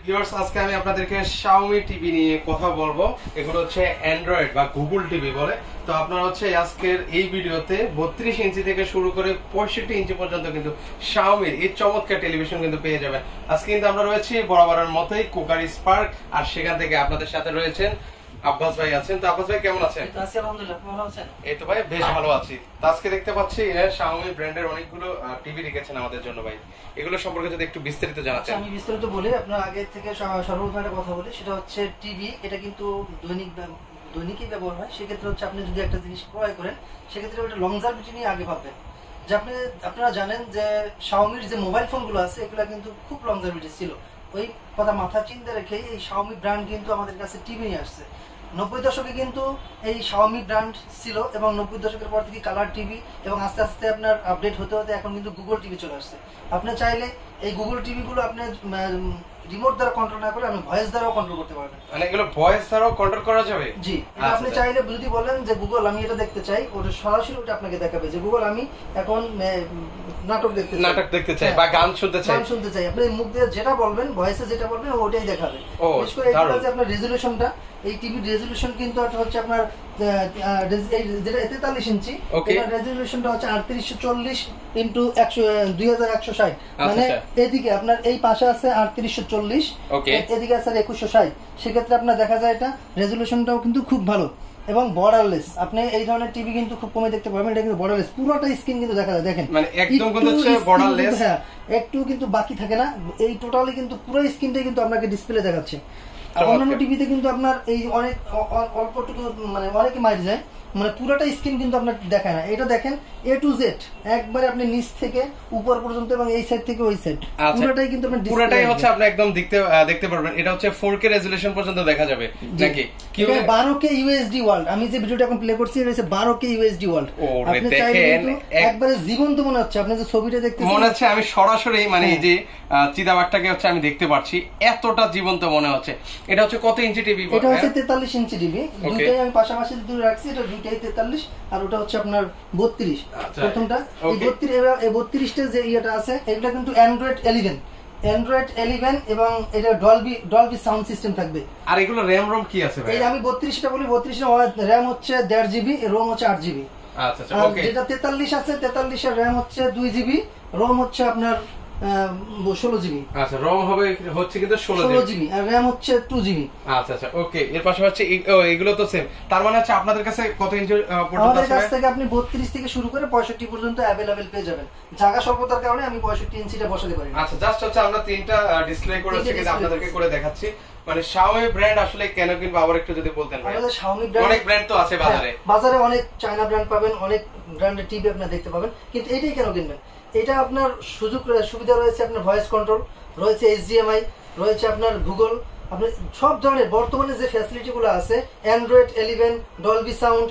Viewers, আজকে আমি আপনাদেরকে Xiaomi টিভি নিয়ে কথা বলবো। এগুলো হচ্ছে অ্যান্ড্রয়েড বা গুগল টিভি বলে। তো আপনারা হচ্ছে আজকের এই ভিডিওতে 32 ইঞ্চি থেকে শুরু করে 65 ইঞ্চি পর্যন্ত কিন্তু Xiaomi এই চমৎকার টেলিভিশন কিন্তু পেয়ে যাবেন। আজকে কিন্তু আমরা রয়েছি বরাবরের মতোই কোকারি স্পার্ক, আর সেখান থেকে আপনাদের সাথে রয়েছেন আব্বাস ভাই আছেন। তো আব্বাস ভাই কেমন আছেন? আলহামদুলিল্লাহ, ভালো আছেন? এই তো ভাই বেশ ভালো আছি। তো আজকে দেখতে পাচ্ছি Xiaomi ব্র্যান্ডের অনেকগুলো টিভি রেখেছেন আমাদের জন্য ভাই। এগুলো সম্পর্কে যদি একটু বিস্তারিত জানাতেন। আমি বিস্তারিত বলি, আপনার আগে থেকে সর্বপ্রথম একটা কথা বলি, সেটা হচ্ছে টিভি। এটা কিন্তু দৈনিকই ব্যবহার হয়। সেক্ষেত্রে হচ্ছে আপনি যদি একটা জিনিস ক্রয় করেন, সেক্ষেত্রে ওটা লংজারভিটি নিয়ে আগে ভাববেন। যে আপনারা জানেন যে Xiaomiর যে মোবাইল ফোনগুলো আছে, এগুলো কিন্তু খুব লংজারভিটি ছিল। ওই কথা মাথা চিন্তা রেখে এই Xiaomi ব্র্যান্ড কিন্তু আমাদের কাছে টিভি নিয়ে আসছে। 90 দশকে কিন্তু এই Xiaomi ব্র্যান্ড ছিল, এবং 90 দশকের পর থেকে কালার টিভি, এবং আস্তে আস্তে আপনার আপডেট হতে হতে এখন কিন্তু গুগল টিভি চলে আসছে। আপনি চাইলে এই গুগল টিভি গুলো আপনি রিমোট দ্বারা কন্ট্রোল না করে আপনি ভয়েস দ্বারাও কন্ট্রোল করতে পারবেন। মানে এগুলো ভয়েস দ্বারাও কন্ট্রোল করা যাবে? জি, আপনি চাইলে যদি বলেন যে গুগল আমি এটা দেখতে চাই, ওটা সরাসরি ওটা আপনাকে দেখাবে যে গুগল আমি এখন নাটক দেখতে চাই বা গান শুনতে চাই। আপনি মুখ দিয়ে যেটা বলবেন, ভয়েসে যেটা বলবেন ওটাই দেখাবে। বিশেষ করে এটা যে আপনার রেজোলিউশনটা, এই টিভির রেজোলিউশন কিন্তু হচ্ছে আপনার যেটা 43 ইঞ্চি, এটা রেজোলিউশনটা হচ্ছে 3840 ইনটু 2160। মানে এদিকে আপনার এই পাশে আছে 3840, এদিকে আছে 2160। সেক্ষেত্রে আপনার দেখা যায় এটা রেজোলিউশনটাও কিন্তু খুব ভালো এবং বর্ডারলেস। আপনি এই ধরনের টিভি কিন্তু খুব কমে দেখতে পাবেন। এটা কিন্তু বর্ডারলেস, পুরোটা স্ক্রিন কিন্তু দেখা যায়। দেখেন মানে একদম কিন্তু হচ্ছে বর্ডারলেস, হ্যাঁ, একটু কিন্তু বাকি থাকে না। এই টোটালি কিন্তু পুরো স্ক্রিনটাই কিন্তু আপনাকে ডিসপ্লে দেখাচ্ছে। আর অন্যান্য টিভিতে কিন্তু আপনার এই অনেক অল্পটুকু মানে অনেকে মারি যায়, মানে পুরোটা স্ক্রিন কিন্তু আপনার দেখায় না। এটা দেখেন A to Z একবারে আপনি নিচ থেকে উপর পর্যন্ত, এবং এই সাইড থেকে ওই সাইড পুরোটাই কিন্তু আপনি পুরোটাই হচ্ছে আপনি একদম দেখতে পারবেন। এটা হচ্ছে 4K রেজোলিউশন পর্যন্ত দেখা যাবে নাকি? কি 12K UHD ওয়ার্ল্ড। আমি যে ভিডিওটা এখন প্লে করছি এটা হচ্ছে 12K UHD ওয়ার্ল্ড। আপনি চাইলেন একবারে জীবন্ত মনে হচ্ছে, আপনি যে ছবিটা দেখতেছেন মনে হচ্ছে আমি সরাসরি মানে এই যে চিতাবাঘটাকে হচ্ছে আমি দেখতে পাচ্ছি, এতটা জীবন্ত মনে হচ্ছে। এটা হচ্ছে কত ইঞ্চি টিভি? এটা হচ্ছে 43 ইঞ্চি টিভি। দুটোই আমি পাশাপাশি দুটো রাখছি। এটা দুটোই 43 আর ওটা হচ্ছে আপনার 32। প্রথমটা এই 32টা যে ইয়েটা আছে, এটা কিন্তু অ্যান্ড্রয়েড 11 এবং এটা ডলবি সাউন্ড সিস্টেম থাকবে। আর এগুলো র‍্যাম রম কি আছে ভাই? এই আমি 32টা বলি, 32টা র‍্যাম হচ্ছে 1.5 জিবি, রোম হচ্ছে 8 জিবি। আচ্ছা আচ্ছা, ওকে। যেটা 43 আছে, 43 এর র‍্যাম হচ্ছে 2 জিবি, রোম হচ্ছে আপনার 16 জিবি। আচ্ছা, রম হবে হচ্ছে কিন্তু 16 জিবি, আর র‍্যাম হচ্ছে 2 জিবি। আচ্ছা আচ্ছা, ওকে। এর পাশাপাশি এগুলো তো সেম। তার মানে হচ্ছে আপনাদের কাছে কত ইঞ্চি পর্যন্ত আছে? আমাদের কাছ থেকে আপনি 32 থেকে শুরু করে 65 পর্যন্ত अवेलेबल পেয়ে যাবেন। জায়গা স্বল্পতার কারণে আমি 65 ইঞ্চিটা বসাতে পারি। আচ্ছা, জাস্ট হচ্ছে আমরা তিনটা ডিসপ্লে করেছি কিন্তু আপনাদেরকে করে দেখাচ্ছি। মানে Xiaomi ব্র্যান্ড আসলে কেন কিনবো আবার একটু যদি বলতেন ভাই। আমাদের Xiaomi ব্র্যান্ড, অনেক ব্র্যান্ড তো আছে বাজারে। বাজারে অনেক চায়না ব্র্যান্ড পাবেন, অনেক ব্র্যান্ডের টিভি আপনারা দেখতে পাবেন, কিন্তু এইটাই কেন কিনবেন? এটা আপনার সুবিধা রয়েছে, আপনার ভয়েস কন্ট্রোল রয়েছে, HDMI রয়েছে, আপনার গুগল, আপনার সব ধরনের বর্তমানে যে ফ্যাসিলিটি গুলো আছে, অ্যান্ড্রয়েড 11, ডলবি সাউন্ড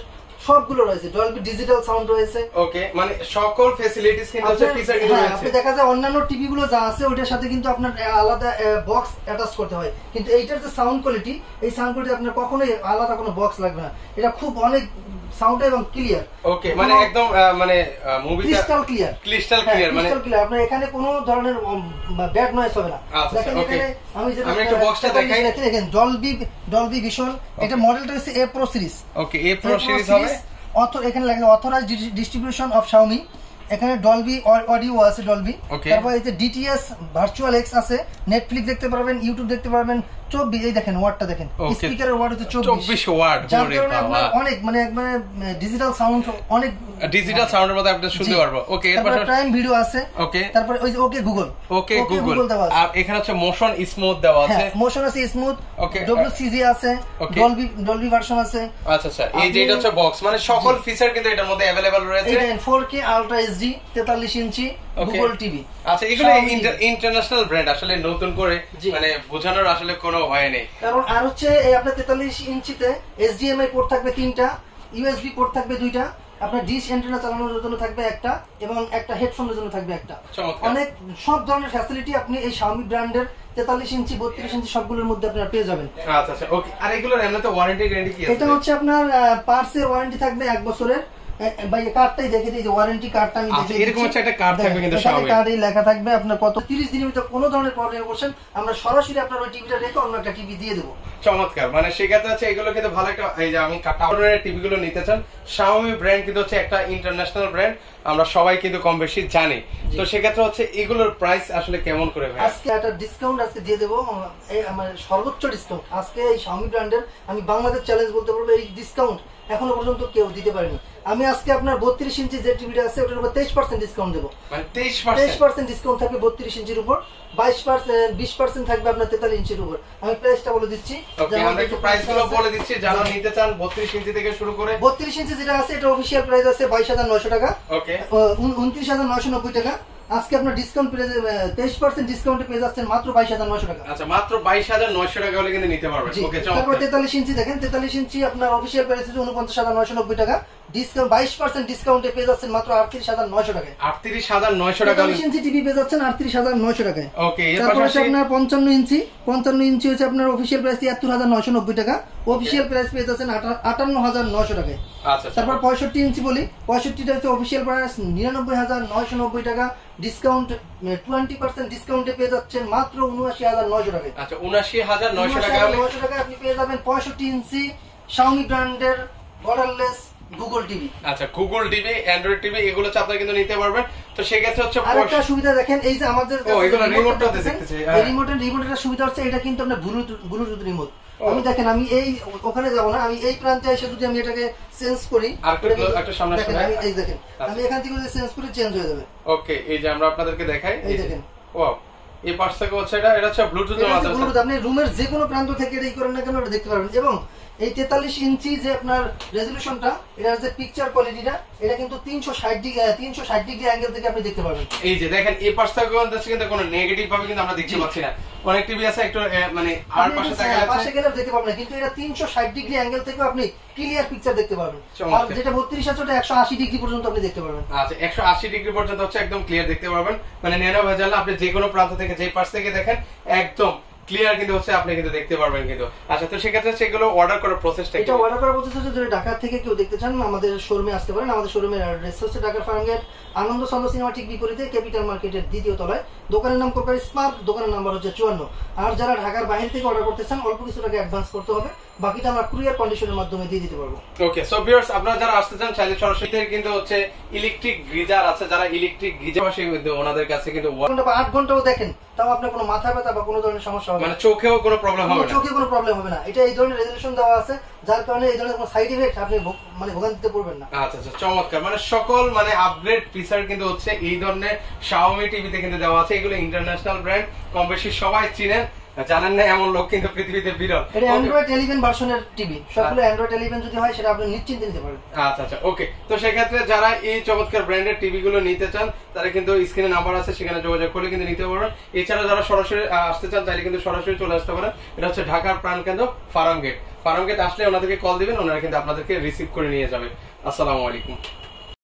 সবগুলো রয়েছে, ডলবি ডিজিটাল সাউন্ড রয়েছে। ওকে, মানে সকল ফ্যাসিলিটিস কিন্তু আছে, ফিচার কিন্তু রয়েছে। আপনি দেখা যায় অন্যান্য টিভি গুলো যা আছে ওটার সাথে কিন্তু আপনার আলাদা বক্স অ্যাটাচ করতে হয়, কিন্তু এইটার যে সাউন্ড কোয়ালিটি, এই সাউন্ড কোয়ালিটি আপনার কখনোই আলাদা কোনো বক্স লাগবে না। এটা খুব অনেক সাউন্ড এবং ক্লিয়ার। ওকে, মানে একদম মানে মুভিটা ক্রিস্টাল ক্লিয়ার, মানে ক্রিস্টাল ক্লিয়ার। আপনার এখানে কোনো ধরনের ব্যাড নয়েজ হবে না। দেখেন এখানে আমি যেটা একটু বক্সটা দেখাই, দেখেন ডলবি ভিশন। এটা মডেলটা হচ্ছে A Pro series. Okay, A Pro series হবে। এখানে লেখা অথরাইজড ডিস্ট্রিবিউশন অফ Xiaomi। এখানে ডলবি অডিও আছে, ডলবি। তারপর এই যে DTS ভার্চুয়াল এক্স আছে, নেটফ্লিক্স দেখতে পারবেন, ইউটিউব দেখতে পারবেন। 24, এই দেখেন ওয়াটটা দেখেন, স্পিকারের ওয়াট হচ্ছে 24 ওয়াট। যার কারণে আপনার অনেক মানে একবারে ডিজিটাল সাউন্ড, অনেক ডিজিটাল সাউন্ডের মধ্যে আপনি শুনতে পারবো। ওকে, এরপর প্রাইম ভিডিও আছে। ওকে, তারপর ওই যে ওকে গুগল দেওয়া আছে। আর এখানে হচ্ছে মোশন স্মুথ দেওয়া আছে, মোশন আছে, স্মুথ। ওকে, WCG আছে, ডলবি ভার্সন আছে। আচ্ছা আচ্ছা, এই যে এটা হচ্ছে বক্স, মানে সকল ফিচার কিন্তু এটার মধ্যে अवेलेबल রয়েছে। এটা 4K আলট্রা HD 43 ইঞ্চি গুগল টিভি। আচ্ছা, এগুলো ইন্টারন্যাশনাল ব্র্যান্ড, আসলে নতুন করে মানে বোঝানোর আসলে কোনো হয় নেই। কারণ আর হচ্ছে এই আপনার 43 ইঞ্চিতে HDMI পোর্ট থাকবে 3টা, USB পোর্ট থাকবে 2টা, আপনার ডিশ অ্যান্টেনা চালানোর জন্য থাকবে একটা, এবং একটা হেডফোনের জন্য থাকবে একটা। অনেক সব ধরনের ফ্যাসিলিটি আপনি এই Xiaomi ব্র্যান্ডের 43 ইঞ্চি 32 ইঞ্চি সবগুলোর মধ্যে আপনারা পেয়ে যাবেন। আচ্ছা আচ্ছা, ওকে। আর এগুলোর এমনিতে ওয়ারেন্টি গ্যারান্টি কি আছে? এটা হচ্ছে আপনার পার্টস এর ওয়ারেন্টি থাকবে 1 বছরের, ভাই কার্ডটাই দেখে দিই, যে ওয়ারেন্টি কার্ডটা আমি আচ্ছা এরকম একটা কার্ড থাকবে কিন্তু Xiaomi কার্ডে লেখা থাকবে আপনার কত 30 দিনের ভিতর কোনো ধরনের প্রবলেম করছেন আমরা সরাসরি আপনার ওই টিভিটা রেখে অন্য একটা টিভি দিয়ে দেবো। চমৎকার, মানে সেক্ষেত্রে হচ্ছে এগুলো কিন্তু ভালো একটা, এই যে আমি টাওয়ারের টিভি গুলো নিতে চান, Xiaomi ব্র্যান্ড কিন্তু হচ্ছে একটা ইন্টারন্যাশনাল ব্র্যান্ড, আমরা সবাই কিন্তু কম বেশি জানি। তো সেক্ষেত্রে হচ্ছে এগুলোর প্রাইস আসলে কেমন করে ভাই? আজকে একটা ডিসকাউন্ট আজকে দিয়ে দেবো, এই আমার সর্বোচ্চ ডিসকাউন্ট আজকে এই Xiaomi ব্র্যান্ডের, আমি বাংলাদেশ চ্যালেঞ্জ বলতে পারবো, এই ডিসকাউন্ট এখনো পর্যন্ত কেউ দিতে পারেনি। আমি আজকে আপনার 32 ইঞ্চি যে টিভিটা আছে ওটার উপর 23% ডিসকাউন্ট দেবো। মানে 23% ডিসকাউন্ট থাকবে 32 ইঞ্চির উপর, 20% থাকবে আপনার 43 ইঞ্চির উপর। আমি প্রাইসটা বলে দিচ্ছি, ওকে আমরা একটু প্রাইসগুলো বলে দিচ্ছি, যারা নিতে চান 32 ইঞ্চি থেকে শুরু করে 32 ইঞ্চি যেটা আছে এটা অফিশিয়াল প্রাইস আছে 22,900 টাকা, ওকে 29,990 টাকা। আজকে আপনার ডিসকাউন্ট পেয়ে 23% ডিসকাউন্টে পেয়ে যাচ্ছেন মাত্র 22,900 টাকা। আচ্ছা মাত্র 22,900 টাকা হলে কিন্তু নিতে পারবেন। ওকে তারপর চমৎকার। 43 ইঞ্চি দেখেন, 43 ইঞ্চি আপনার অফিশিয়াল প্রাইস আছে 49,990 টাকা, ডিসকাউন্ট 22% ডিসকাউন্টে পেয়ে যাচ্ছেন মাত্র 38,900 টাকায়। 38,900 টাকা 43 ইঞ্চি টিভি পেয়ে যাচ্ছেন 38,900 টাকায়। ওকে এর তারপর পাশাপাশি আপনার 55 ইঞ্চি হচ্ছে আপনার অফিশিয়াল প্রাইস 73,990 টাকা, অফিশিয়াল প্রাইস পেয়ে যাচ্ছেন 58,900 টাকায়। আচ্ছা তারপর 65 ইঞ্চি বলি, 65টা হচ্ছে অফিশিয়াল প্রাইস 99,990 টাকা, ডিসকাউন্ট 20% ডিসকাউন্টে পেয়ে যাচ্ছেন মাত্র 79,900 টাকায়। আচ্ছা 79,900 টাকা হলে 79,900 টাকায় আপনি পেয়ে যাবেন 65 ইঞ্চি Xiaomi ব্র্যান্ডের বর্ডারলেস গুগল টিভি। আচ্ছা গুগল টিভি, অ্যান্ড্রয়েড টিভি এগুলো হচ্ছে আপনারা কিন্তু নিতে পারবেন। তো সেই ক্ষেত্রে হচ্ছে আরেকটা সুবিধা দেখেন, এই যে আমাদের এগুলো রিমোটটাতে দেখতেছি, এই রিমোটের সুবিধা হচ্ছে এটা কিন্তু আপনার ব্লুটুথ রিমোট। আমি দেখেন আমি এই ওখানে যাব না, আমি এই প্রান্তে এসে যদি আমি এটাকে চেঞ্জ করি, একটা সামনে দেখেন আমি এই দেখেন আমি এখান থেকে যদি চেঞ্জ করি চেঞ্জ হয়ে যাবে। ওকে এই যে আমরা আপনাদেরকে দেখাই, এই দেখেন ওয়াও এই পাশ থেকে হচ্ছে এটা হচ্ছে ব্লুটুথের মাধ্যমে ব্লুটুথ, আপনি রুমের যে কোনো প্রান্ত থেকে এটাই করেন না কেন এটা দেখতে পারবেন। এবং এই 43 ইঞ্চি যে আপনার রেজোলিউশনটা, এটা যে পিকচার কোয়ালিটিটা, এটা কিন্তু 360 ডিগ্রি অ্যাঙ্গেল থেকে আপনি দেখতে পারবেন। এই যে দেখেন এই পাশ থেকে কিন্তু কোনো নেগেটিভ ভাবে কিন্তু আমরা দেখতে পাচ্ছি না। অনেক টিভি আছে একটু মানে আর পাশে গেলে দেখতে পাবেন না, কিন্তু এটা 360 ডিগ্রি অ্যাঙ্গেল থেকে আপনি ক্লিয়ার পিকচার দেখতে পারবেন। আর যেটা 32 আছে ওটা 180 ডিগ্রি পর্যন্ত আপনি দেখতে পারবেন। আচ্ছা 180 ডিগ্রি পর্যন্ত হচ্ছে একদম ক্লিয়ার দেখতে পারবেন, মানে ন্যানো ভেজাল আপনি যে কোনো প্রান্ত থেকে যে পাশ থেকে দেখেন একদম ক্লিয়ার কিন্তু হচ্ছে আপনি কিন্তু দেখতে পারবেন কিন্তু। আচ্ছা তো সেক্ষেত্রে সেগুলো অর্ডার করার প্রসেসটা, এটা অর্ডার করার প্রসেস হচ্ছে, যদি ঢাকা থেকে কেউ দেখতে চান আমাদের শোরুমে আসতে পারেন। আমাদের শোরুমের অ্যাড্রেস হচ্ছে ঢাকার ফার্মগেট আনন্দ সন্দ সিনেমা ঠিক বিপরীতে ক্যাপিটাল মার্কেটের দ্বিতীয় তলায়। দোকানের নাম কোরবানি স্মার্ট, দোকানের নাম্বার হচ্ছে 54। আর যারা ঢাকার বাইরে থেকে অর্ডার করতে চান অল্প কিছু টাকা অ্যাডভান্স করতে হবে, বাকিটা আমরা কুরিয়ার কন্ডিশনের মাধ্যমে দিয়ে দিতে পারবো। ওকে সো ভিউয়ার্স আপনারা যারা আসতে চান চাইলে সরাসরি কিন্তু হচ্ছে ইলেকট্রিক গিজার আছে, যারা ইলেকট্রিক গিজার বসে কিন্তু ওনাদের কাছে কিন্তু 8 ঘন্টাও দেখেন তাও আপনার কোনো মাথা ব্যথা বা কোনো ধরনের সমস্যা হবে না, মানে চোখেও কোনো প্রবলেম হবে না, চোখে কোনো প্রবলেম হবে না। এটা এই ধরনের রেজোলিউশন দেওয়া আছে যার কারণে এই ধরনের কোনো সাইড ইফেক্ট আপনি মানে ভোগান্তিতে পড়বেন না। আচ্ছা আচ্ছা চমৎকার, মানে সকল মানে আপগ্রেড ফিচার কিন্তু হচ্ছে এই ধরনের Xiaomi টিভিতে কিন্তু দেওয়া আছে। এগুলো ইন্টারন্যাশনাল ব্র্যান্ড, কম বেশি সবাই চিনেন, জানেন না এমন লোক কিন্তু পৃথিবীতে বিরল। এটা অ্যান্ড্রয়েড 11 ভার্সনের টিভি, সবগুলো অ্যান্ড্রয়েড 11 যদি হয় সেটা আপনি নিশ্চিন্তে নিতে পারবেন। আচ্ছা আচ্ছা ওকে, তো সেক্ষেত্রে যারা এই চমৎকার ব্র্যান্ডের টিভি গুলো নিতে চান তারা কিন্তু স্ক্রিনে নাম্বার আছে সেখানে যোগাযোগ করে কিন্তু নিতে পারবেন। এছাড়া যারা সরাসরি আসতে চান তাহলে কিন্তু সরাসরি চলে আসতে পারেন। এটা হচ্ছে ঢাকার প্রাণকেন্দ্র ফার্মগেট আসলে ওনাদেরকে কল দিবেন, ওনারা কিন্তু আপনাদেরকে রিসিভ করে নিয়ে যাবে। আসসালামু আলাইকুম।